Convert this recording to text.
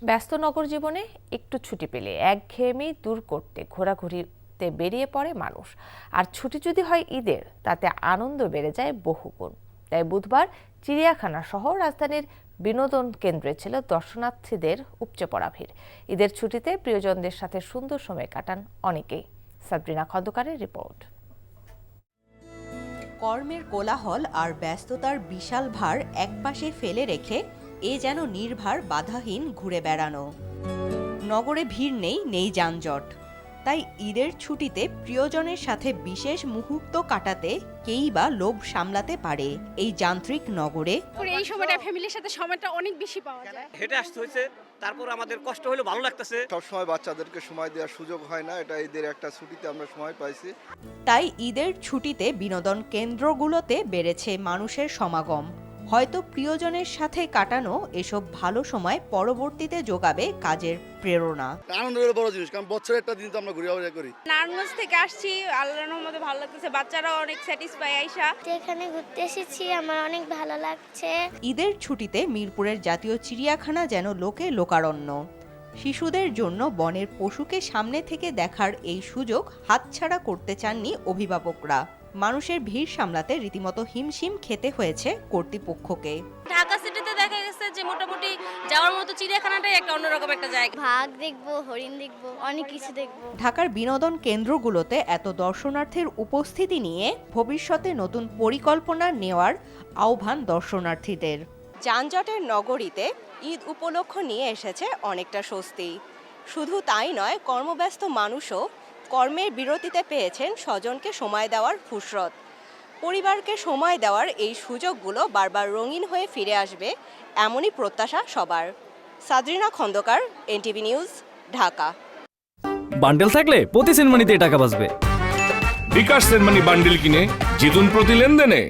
ব্যস্ত নগর জীবনে একটু ছুটি পেলে একঘেয়েমি দূর করতে ঘোরাঘুরিতে বেরিয়ে পড়ে মানুষ। আর ছুটি যদি হয় ঈদের, তাতে আনন্দ বেড়ে যায় বহুগুণ। তাই বুধবার চিড়িয়াখানা সহ রাজধানীর বিনোদন কেন্দ্রে ছিল দর্শনার্থীদের উপচে পড়া ভিড়। ঈদের ছুটিতে প্রিয়জনদের সাথে সুন্দর সময় কাটান অনেকেই। সাবরিনা খন্দকারের রিপোর্ট। কর্মের কোলাহল আর ব্যস্ততার বিশাল ভার একপাশে ফেলে রেখে এ যেন নির্ভার বাধাহীন ঘুরে বেড়ানো। নগরে ভিড় নেই যানজট। তাই ঈদের ছুটিতে প্রিয়জনের সাথে বিশেষ মুহূর্ত কাটাতে কেই বা লোভ সামলাতে পারে এই যান্ত্রিক নগরে। এই সময়টা ফ্যামিলির সাথে সময়টা অনেক বেশি পাওয়া যায়। হেঁটে আসতে হয়েছে, তারপর আমাদের কষ্ট হলেও ভালো লাগতেছে। সবসময় বাচ্চাদেরকে সময় দেওয়ার সুযোগ হয় না, এটা ঈদের একটা ছুটিতে আমরা সময় পাইছি। তাই ঈদের ছুটিতে বিনোদন কেন্দ্রগুলোতে বেড়েছে মানুষের সমাগম। হয়তো প্রিয়জনের সাথে কাটানো এসব ভালো সময় পরবর্তীতে যোগাবে কাজের প্রেরণা। আনন্দের বড় জিনিস, কারণ বছরের একটা দিন তো আমরা ঘুরে করি। নারায়ণগঞ্জ থেকে আসছি, আল্লাহর রহমতে ভালো লাগতেছে, বাচ্চারাও অনেক স্যাটিসফাই আইসা। এখানে ঘুরতে এসেছি, আমার অনেক ভালো লাগছে। ঈদের ছুটিতে মিরপুরের জাতীয় চিড়িয়াখানা যেন লোকে লোকারণ্য। শিশুদের জন্য বনের পশুকে সামনে থেকে দেখার এই সুযোগ হাতছাড়া করতে চাননি অভিভাবকরা। মানুষের ভিড় সামলাতে রীতিমতো হিমশিম খেতে হয়েছে কর্তৃপক্ষকে। ঢাকা সিটিতে দেখা গেছে যে মোটামুটি যাওয়ার মতো চিড়িয়াখানাটাই একটা অন্যরকম একটা জায়গা। ভাগ দেখবো, হরিণ দেখবো, অনেক কিছু দেখবো। ঢাকার বিনোদন কেন্দ্রগুলোতে এত দর্শনার্থীর উপস্থিতি নিয়ে ভবিষ্যতে নতুন পরিকল্পনা নেওয়ার আহ্বান দর্শনার্থীদের। যানজটের নগরীতে ঈদ উপলক্ষ নিয়ে এসেছে অনেকটা স্বস্তি। শুধু তাই নয়, কর্মব্যস্ত মানুষও কর্মের বিরতিতে পেয়েছেন স্বজনকে সময় দেওয়ার ফুরসত। পরিবারকে সময় দেওয়ার এই সুযোগগুলো বারবার রঙিন হয়ে ফিরে আসবে, এমনই প্রত্যাশা সবার। Sabrina Khandakar, NTV news, Dhaka. Bundle থাকলে প্রতি সেনমানিতে টাকা বাঁচবে। বিকাশ সেনমানি বান্ডেল কিনে জিতুন প্রতি লেনদেনে।